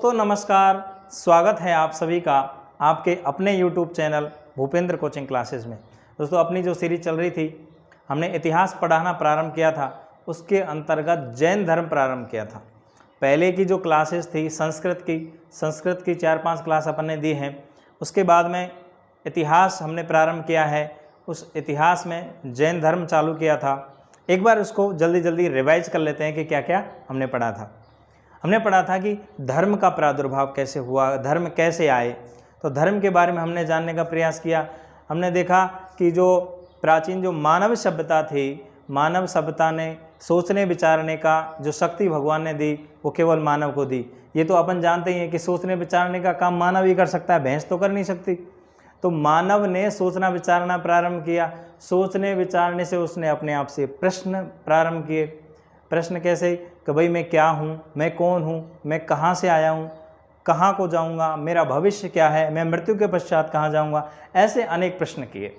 दोस्तों नमस्कार, स्वागत है आप सभी का आपके अपने YouTube channel Bhupendra coaching classes में। दोस्तों अपनी जो सीरीज चल रही थी, हमने इतिहास पढ़ाना प्रारंभ किया था, उसके अंतर्गत जैन धर्म प्रारंभ किया था। पहले की जो क्लासेस थी संस्कृत की 4-5 क्लास अपन ने दी हैं। उसके बाद में इतिहास हमने प्रारंभ किया है, उस इतिहास में जैन धर्म चालू किया था। एक बार उसको जल्दी रिवाइज कर लेते हैं कि क्या क्या हमने पढ़ा था। हमने पढ़ा था कि धर्म का प्रादुर्भाव कैसे हुआ, धर्म कैसे आए, तो धर्म के बारे में हमने जानने का प्रयास किया। हमने देखा कि जो प्राचीन जो मानव सभ्यता थी, मानव सभ्यता ने सोचने विचारने का जो शक्ति भगवान ने दी वो केवल मानव को दी। ये तो अपन जानते ही हैं कि सोचने विचारने का काम मानव ही कर सकता है, भैंस तो कर नहीं सकती। तो मानव ने सोचना विचारना प्रारंभ किया। सोचने विचारने से उसने अपने आप से प्रश्न प्रारंभ किए। प्रश्न कैसे कि भाई मैं क्या हूँ, मैं कौन हूँ, मैं कहाँ से आया हूँ, कहाँ को जाऊँगा, मेरा भविष्य क्या है, मैं मृत्यु के पश्चात कहाँ जाऊँगा, ऐसे अनेक प्रश्न किए।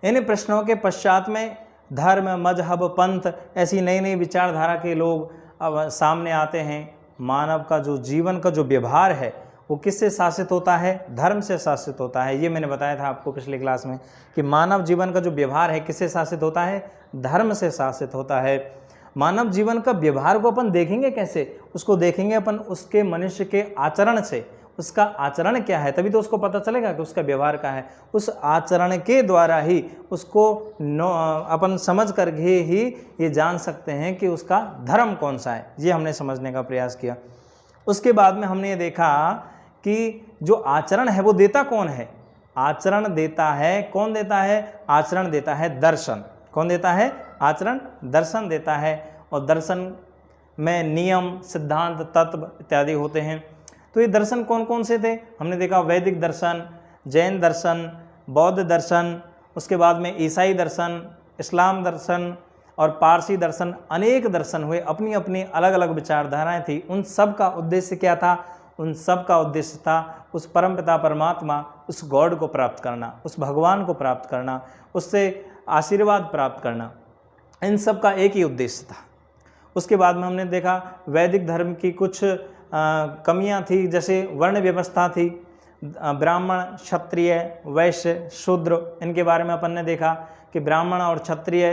इन प्रश्नों के पश्चात में धर्म, मजहब, पंथ ऐसी नई नई विचारधारा के लोग अब सामने आते हैं। मानव का जो जीवन का जो व्यवहार है वो किससे शासित होता है? धर्म से शासित होता है। ये मैंने बताया था आपको पिछली क्लास में कि मानव जीवन का जो व्यवहार है किससे शासित होता है? धर्म से शासित होता है। मानव जीवन का व्यवहार को अपन देखेंगे कैसे? उसको देखेंगे अपन उसके मनुष्य के आचरण से। उसका आचरण क्या है, तभी तो उसको पता चलेगा कि उसका व्यवहार क्या है। उस आचरण के द्वारा ही उसको अपन समझ करके ही ये जान सकते हैं कि उसका धर्म कौन सा है। ये हमने समझने का प्रयास किया। उसके बाद में हमने ये देखा कि जो आचरण है वो देता कौन है? आचरण देता है, कौन देता है? आचरण देता है दर्शन। कौन देता है? आचरण दर्शन देता है। और दर्शन में नियम, सिद्धांत, तत्व इत्यादि होते हैं। तो ये दर्शन कौन कौन से थे? हमने देखा वैदिक दर्शन, जैन दर्शन, बौद्ध दर्शन, उसके बाद में ईसाई दर्शन, इस्लाम दर्शन और पारसी दर्शन। अनेक दर्शन हुए, अपनी अपनी अलग अलग विचारधाराएं थी। उन सब का उद्देश्य क्या था? उन सब का उद्देश्य था उस परमपिता परमात्मा, उस गॉड को प्राप्त करना, उस भगवान को प्राप्त करना, उससे आशीर्वाद प्राप्त करना। इन सब का एक ही उद्देश्य था। उसके बाद में हमने देखा वैदिक धर्म की कुछ कमियां थी, जैसे वर्ण व्यवस्था थी। ब्राह्मण, क्षत्रिय, वैश्य, शूद्र, इनके बारे में अपन ने देखा कि ब्राह्मण और क्षत्रिय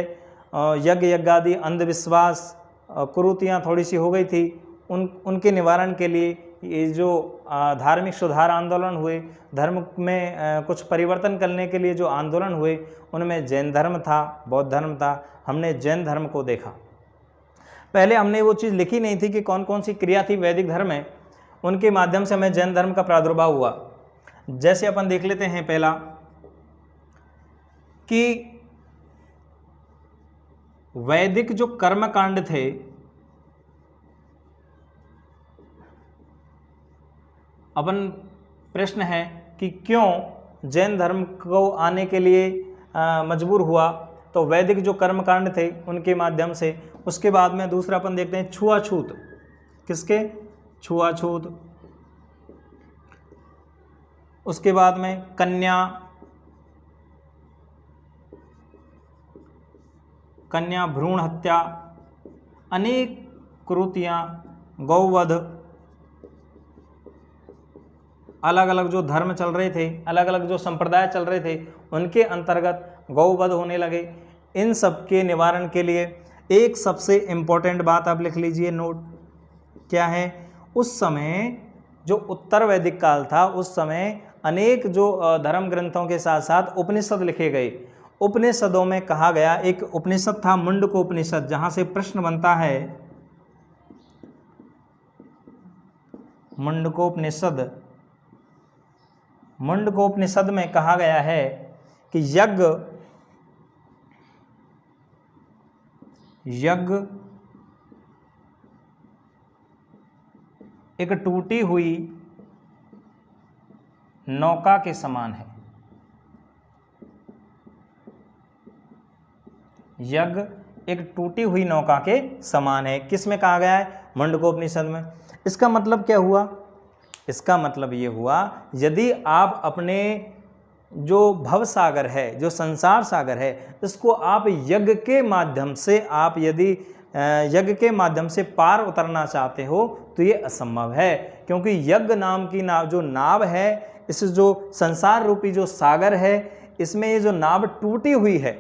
यज्ञ यज्ञादि अंधविश्वास, कुरीतियाँ थोड़ी सी हो गई थी। उनके निवारण के लिए ये जो धार्मिक सुधार आंदोलन हुए, धर्म में कुछ परिवर्तन करने के लिए जो आंदोलन हुए, उनमें जैन धर्म था, बौद्ध धर्म था। हमने जैन धर्म को देखा। पहले हमने वो चीज़ लिखी नहीं थी कि कौन कौन सी क्रिया थी वैदिक धर्म में, उनके माध्यम से हमें जैन धर्म का प्रादुर्भाव हुआ। जैसे अपन देख लेते हैं पहला कि वैदिक जो कर्मकांड थे, अपन प्रश्न है कि क्यों जैन धर्म को आने के लिए मजबूर हुआ? तो वैदिक जो कर्मकांड थे उनके माध्यम से। उसके बाद में दूसरा अपन देखते हैं छुआछूत। किसके? छुआछूत। उसके बाद में कन्या भ्रूण हत्या, अनेक कुरीतियां, गौवध, अलग अलग जो धर्म चल रहे थे, अलग अलग जो संप्रदाय चल रहे थे, उनके अंतर्गत गौवध होने लगे। इन सब के निवारण के लिए एक सबसे इम्पोर्टेंट बात आप लिख लीजिए, नोट क्या है? उस समय जो उत्तर वैदिक काल था, उस समय अनेक जो धर्म ग्रंथों के साथ साथ उपनिषद लिखे गए। उपनिषदों में कहा गया, एक उपनिषद था मुंडकोपनिषद, जहाँ से प्रश्न बनता है। मुंडकोपनिषद में कहा गया है कि यज्ञ एक टूटी हुई नौका के समान है। यज्ञ एक टूटी हुई नौका के समान है। किस में कहा गया है? मुंडकोपनिषद में। इसका मतलब क्या हुआ? इसका मतलब ये हुआ, यदि आप अपने जो भव सागर है, जो संसार सागर है, इसको आप यज्ञ के माध्यम से आप यदि यज्ञ के माध्यम से पार उतरना चाहते हो तो ये असंभव है, क्योंकि यज्ञ नाम की जो नाव है, इस जो संसार रूपी जो सागर है, इसमें ये जो नाव टूटी हुई है,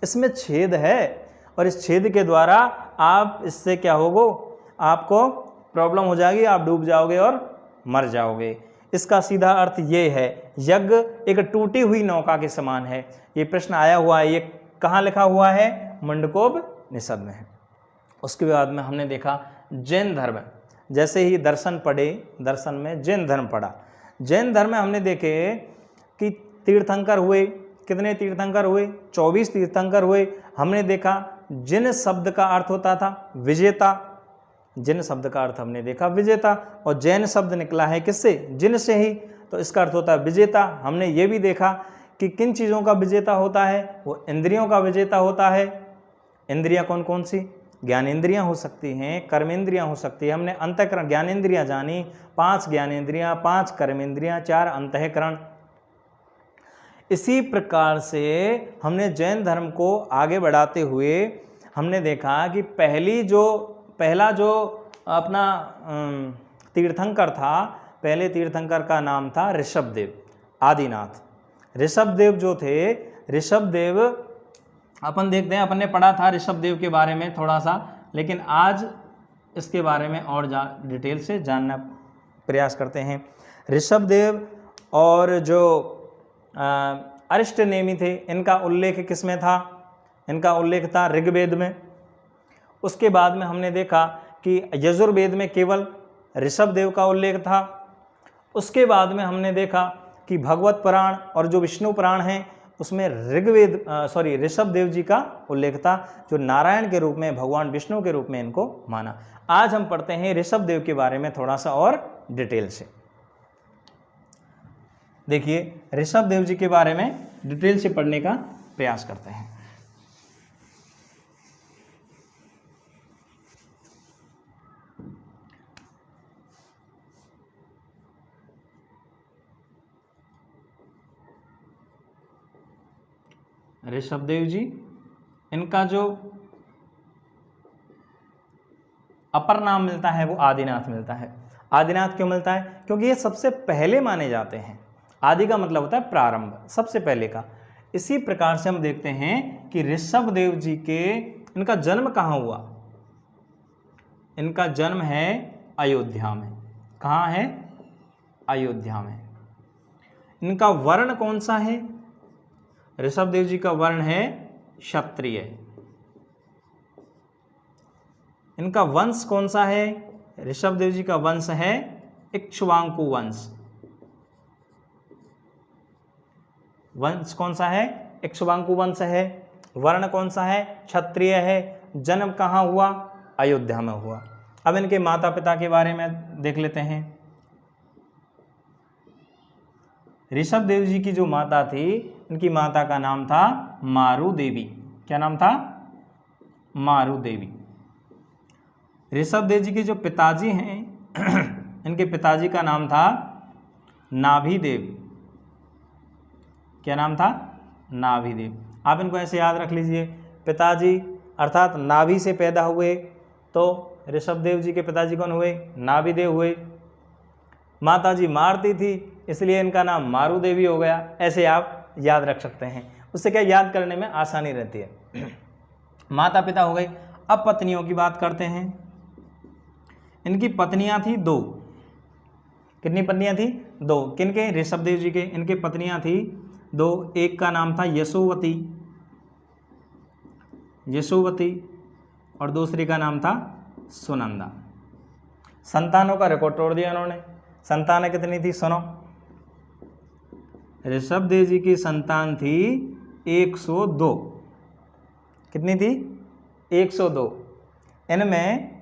इसमें छेद है, और इस छेद के द्वारा आप इससे क्या होगो, आपको प्रॉब्लम हो जाएगी, आप डूब जाओगे और मर जाओगे। इसका सीधा अर्थ ये है, यज्ञ एक टूटी हुई नौका के समान है। ये प्रश्न आया हुआ है, ये कहाँ लिखा हुआ है? मुंडकोपनिषद में है। उसके बाद में हमने देखा जैन धर्म। जैसे ही दर्शन पढ़े, दर्शन में जैन धर्म पढ़ा। जैन धर्म में हमने देखे कि तीर्थंकर हुए, कितने तीर्थंकर हुए? 24 तीर्थंकर हुए। हमने देखा जिन शब्द का अर्थ होता था विजेता, जिन शब्द का अर्थ हमने देखा विजेता, और जैन शब्द निकला है किससे? जिन से ही, तो इसका अर्थ होता है विजेता। हमने ये भी देखा कि किन चीज़ों का विजेता होता है? वो इंद्रियों का विजेता होता है। इंद्रियां कौन कौन सी? ज्ञानेंद्रियां हो सकती हैं, कर्मेंद्रियां हो सकती है। हमने अंतःकरण ज्ञानेंद्रियां जानी, 5 ज्ञानेंद्रियां, 5 कर्मेंद्रियां, 4 अंतःकरण। इसी प्रकार से हमने जैन धर्म को आगे बढ़ाते हुए हमने देखा कि पहला जो अपना तीर्थंकर था, पहले तीर्थंकर का नाम था ऋषभदेव, आदिनाथ। ऋषभदेव जो थे, ऋषभदेव अपन देखते हैं, अपन ने पढ़ा था ऋषभदेव के बारे में थोड़ा सा, लेकिन आज इसके बारे में और डिटेल से जानना प्रयास करते हैं। ऋषभदेव और जो अरिष्टनेमी थे, इनका उल्लेख किस में था? इनका उल्लेख था ऋग्वेद में। उसके बाद में हमने देखा कि यजुर्वेद में केवल ऋषभदेव का उल्लेख था। उसके बाद में हमने देखा कि भगवत पुराण और जो विष्णु पुराण हैं, उसमें ऋषभदेव जी का उल्लेख था, जो नारायण के रूप में, भगवान विष्णु के रूप में इनको माना। आज हम पढ़ते हैं ऋषभदेव के बारे में थोड़ा सा और डिटेल से। देखिए, ऋषभदेव जी के बारे में डिटेल से पढ़ने का प्रयास करते हैं। ऋषभदेव जी, इनका जो अपर नाम मिलता है वो आदिनाथ मिलता है। आदिनाथ क्यों मिलता है? क्योंकि ये सबसे पहले माने जाते हैं। आदि का मतलब होता है प्रारंभ, सबसे पहले का। इसी प्रकार से हम देखते हैं कि ऋषभदेव जी इनका जन्म कहाँ हुआ? इनका जन्म है अयोध्या में। कहाँ है? अयोध्या में। इनका वर्ण कौन सा है? ऋषभदेव जी का वर्ण है क्षत्रिय। इनका वंश कौन सा है? ऋषभदेव जी का वंश है इक्ष्वाकु वंश। वंश कौन सा है? इक्ष्वाकु वंश है। वर्ण कौन सा है? क्षत्रिय है। जन्म कहाँ हुआ? अयोध्या में हुआ। अब इनके माता पिता के बारे में देख लेते हैं। ऋषभदेव जी की जो माता थी, इनकी माता का नाम था मारू देवी। क्या नाम था? मारू देवी। ऋषभदेव जी के जो पिताजी हैं, इनके पिताजी का नाम था नाभिदेव। क्या नाम था? नाभिदेव। आप इनको ऐसे याद रख लीजिए, पिताजी अर्थात नाभि से पैदा हुए, तो ऋषभदेव जी के पिताजी कौन हुए? नाभिदेव हुए। माताजी मारती थी, इसलिए इनका नाम मारू देवी हो गया। ऐसे आप याद रख सकते हैं, उससे क्या याद करने में आसानी रहती है। माता पिता हो गई। अब पत्नियों की बात करते हैं। इनकी पत्नियां थी 2। कितनी पत्नियां थी? 2। किनके? ऋषभदेव जी के। इनके पत्नियां थी 2। एक का नाम था यशोवती, और दूसरी का नाम था सुनंदा। संतानों का रिकॉर्ड तोड़ दिया उन्होंने। संतानें कितनी थी? सुनो, ऋषभदेव जी की संतान थी 102। कितनी थी? 102। इनमें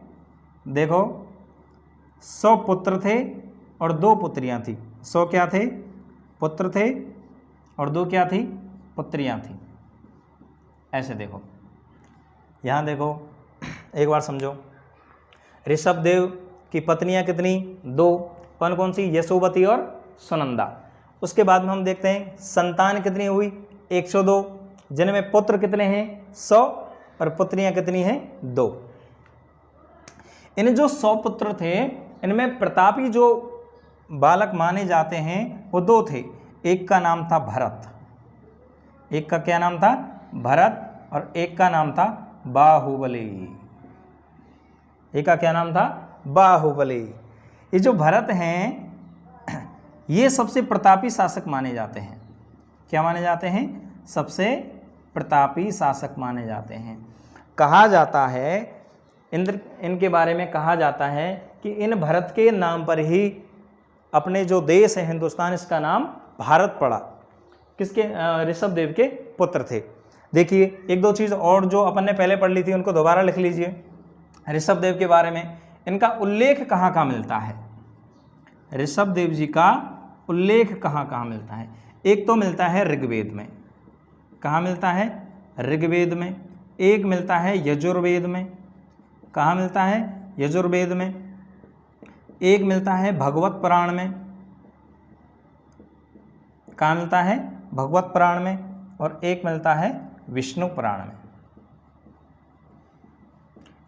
देखो 100 पुत्र थे और 2 पुत्रियां थी। 100 क्या थे? पुत्र थे, और 2 क्या थी? पुत्रियां थी। ऐसे देखो, यहाँ देखो, एक बार समझो। ऋषभदेव की पत्नियां कितनी? 2। कौन कौन सी? यशोवती और सुनंदा। उसके बाद में हम देखते हैं संतान कितनी हुई? 102, जिनमें पुत्र कितने हैं? 100, और पुत्रियां कितनी हैं? 2। इन जो 100 पुत्र थे, इनमें प्रतापी जो बालक माने जाते हैं वो 2 थे। एक का नाम था भरत, एक का क्या नाम था? भरत, और एक का नाम था बाहुबली। एक का क्या नाम था? बाहुबली। ये जो भरत हैं ये सबसे प्रतापी शासक माने जाते हैं। क्या माने जाते हैं? सबसे प्रतापी शासक माने जाते हैं। कहा जाता है इनके बारे में कहा जाता है कि इन भरत के नाम पर ही अपने जो देश है हिंदुस्तान, इसका नाम भारत पड़ा। किसके? ऋषभ देव के पुत्र थे। देखिए एक दो चीज़ और जो अपन ने पहले पढ़ ली थी उनको दोबारा लिख लीजिए। ऋषभ देव के बारे में इनका उल्लेख कहाँ कहाँ मिलता है? ऋषभ देव जी का उल्लेख कहाँ कहाँ मिलता है? एक तो मिलता है ऋग्वेद में। कहाँ मिलता है? ऋग्वेद में। एक मिलता है यजुर्वेद में। कहाँ मिलता है? यजुर्वेद में। एक मिलता है भगवत पुराण में। कहाँ मिलता है? भगवत पुराण में। और एक मिलता है विष्णु पुराण में।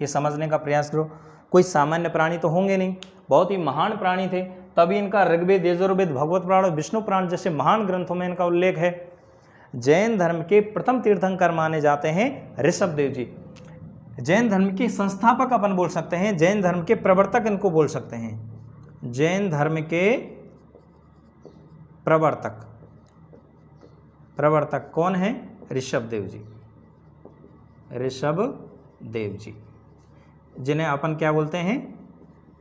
ये समझने का प्रयास करो। कोई सामान्य प्राणी तो होंगे नहीं, बहुत ही महान प्राणी थे, तभी इनका ऋग्वेद, यजुर्वेद, भगवत पुराण और विष्णु पुराण जैसे महान ग्रंथों में इनका उल्लेख है। जैन धर्म के प्रथम तीर्थंकर माने जाते हैं ऋषभ देव जी। जैन धर्म के संस्थापक अपन बोल सकते हैं, जैन धर्म के प्रवर्तक इनको बोल सकते हैं। जैन धर्म के प्रवर्तक कौन है? ऋषभ देव जी। ऋषभ देव जी, जिन्हें अपन क्या बोलते हैं?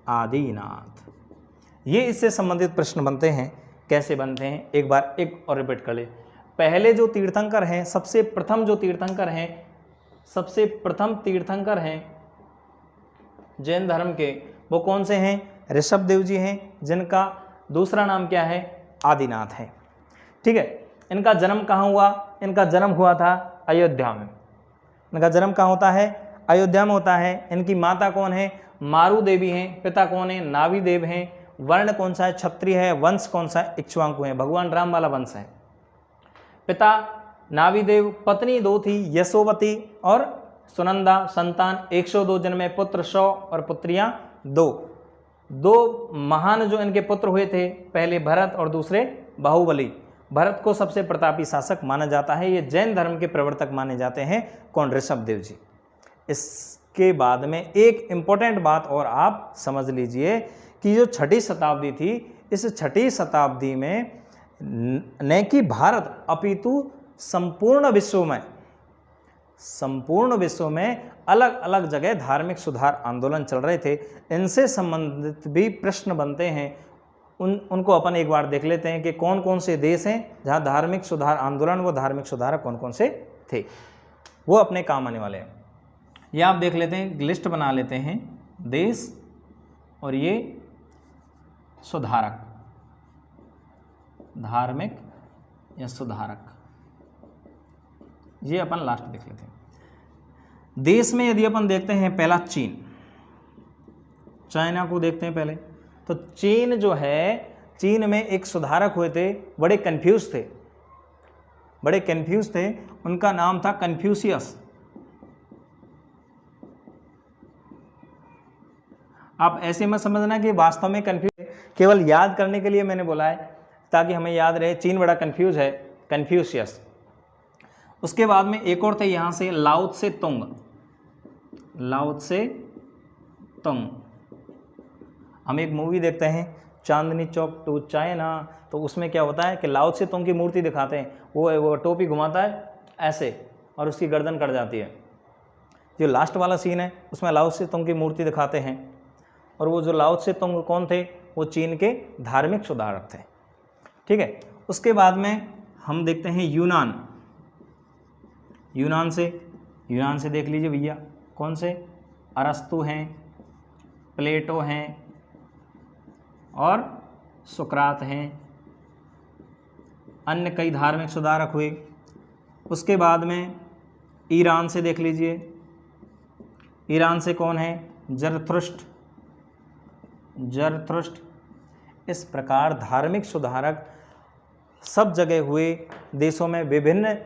आदिनाथ। ये इससे संबंधित प्रश्न बनते हैं। कैसे बनते हैं? एक बार एक और रिपीट कर ले। पहले जो तीर्थंकर हैं, सबसे प्रथम तीर्थंकर हैं जैन धर्म के, वो कौन से हैं? ऋषभ देव जी हैं, जिनका दूसरा नाम क्या है? आदिनाथ है। ठीक है। इनका जन्म कहाँ हुआ? इनका जन्म हुआ था अयोध्या में। इनका जन्म कहाँ होता है? अयोध्या में होता है। इनकी माता कौन है? मारू देवी हैं। पिता कौन है? नावी देव हैं। वर्ण कौन सा है? क्षत्रिय है। वंश कौन सा है? इक्ष्वाकु है। भगवान राम वाला वंश है। पिता नावी देव, पत्नी 2 थी, यशोवती और सुनंदा। संतान 102 जन्मे, पुत्र 100 और पुत्रियां 2। 2 महान जो इनके पुत्र हुए थे, पहले भरत और दूसरे बाहुबली। भरत को सबसे प्रतापी शासक माना जाता है। ये जैन धर्म के प्रवर्तक माने जाते हैं। कौन? ऋषभ देव जी। इसके बाद में एक इम्पोर्टेंट बात और आप समझ लीजिए कि जो 6ठी शताब्दी थी, इस 6ठी शताब्दी में न कि भारत अपितु संपूर्ण विश्व में अलग अलग जगह धार्मिक सुधार आंदोलन चल रहे थे। इनसे संबंधित भी प्रश्न बनते हैं। उनको अपन एक बार देख लेते हैं कि कौन कौन से देश हैं जहां धार्मिक सुधार आंदोलन, वो धार्मिक सुधारक कौन कौन से थे, वो अपने काम आने वाले हैं। ये आप देख लेते हैं, लिस्ट बना लेते हैं, देश और ये सुधारक, धार्मिक या सुधारक, ये अपन लास्ट देख लेते हैं। देश में यदि अपन देखते हैं, पहला चीन, चाइना को देखते हैं पहले। तो चीन जो है, चीन में एक सुधारक हुए थे, बड़े कंफ्यूज थे, उनका नाम था कन्फ्यूशियस। आप ऐसे मत समझना कि वास्तव में कंफ्यूज, केवल याद करने के लिए मैंने बोला है ताकि हमें याद रहे। चीन बड़ा कंफ्यूज है, कन्फ्यूशियस। उसके बाद में एक और थे यहाँ से, लाओ त्से तुंग। हम एक मूवी देखते हैं चांदनी चौक टू चाइना, तो उसमें क्या होता है कि लाओ त्से तुंग की मूर्ति दिखाते हैं। वो टोपी घुमाता है ऐसे और उसकी गर्दन कट जाती है। जो लास्ट वाला सीन है उसमें लाओ त्से तुंग की मूर्ति दिखाते हैं। और वो जो लाओ त्से तुंग कौन थे? वो चीन के धार्मिक सुधारक थे। ठीक है। उसके बाद में हम देखते हैं यूनान से देख लीजिए भैया, कौन से? अरस्तु हैं, प्लेटो हैं और सुकरात हैं। अन्य कई धार्मिक सुधारक हुए। उसके बाद में ईरान से देख लीजिए, ईरान से कौन है? जरथुष्ट्र। इस प्रकार धार्मिक सुधारक सब जगह हुए देशों में, विभिन्न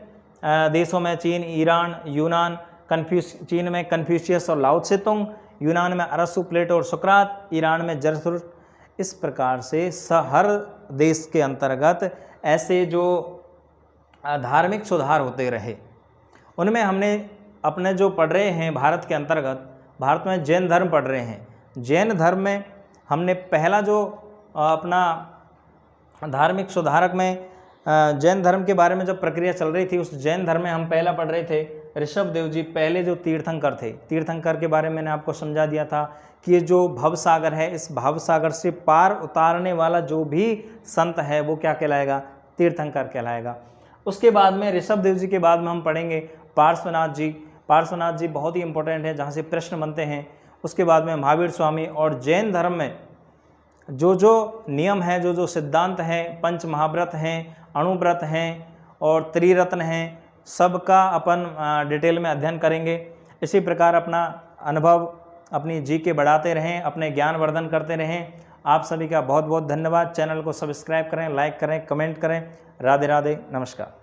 देशों में, चीन, ईरान, यूनान, चीन में कन्फ्यूशियस और लाओ त्से तुंग, यूनान में अरस्तु, प्लेटो और सुकरात, ईरान में जरथुस्त्र। इस प्रकार से हर देश के अंतर्गत ऐसे जो धार्मिक सुधार होते रहे, उनमें हमने अपने जो पढ़ रहे हैं भारत के अंतर्गत, भारत में जैन धर्म पढ़ रहे हैं। जैन धर्म में हमने पहला जो अपना धार्मिक सुधारक में जैन धर्म के बारे में जब प्रक्रिया चल रही थी, उस जैन धर्म में हम पहला पढ़ रहे थे ऋषभदेव जी, पहले जो तीर्थंकर थे। तीर्थंकर के बारे में मैंने आपको समझा दिया था कि ये जो भवसागर है, इस भवसागर से पार उतारने वाला जो भी संत है वो क्या कहलाएगा? तीर्थंकर कहलाएगा। उसके बाद में ऋषभदेव जी के बाद में हम पढ़ेंगे पार्श्वनाथ जी। पार्श्वनाथ जी बहुत ही इंपॉर्टेंट है, जहाँ से प्रश्न बनते हैं। उसके बाद में महावीर स्वामी। और जैन धर्म में जो जो नियम है, जो जो सिद्धांत हैं, पंच महाव्रत हैं, अणुव्रत हैं और त्रिरत्न हैं, सबका अपन डिटेल में अध्ययन करेंगे। इसी प्रकार अपना अनुभव, अपनी जीके बढ़ाते रहें, अपने ज्ञान वर्धन करते रहें। आप सभी का बहुत बहुत धन्यवाद। चैनल को सब्सक्राइब करें, लाइक करें, कमेंट करें। राधे राधे, नमस्कार।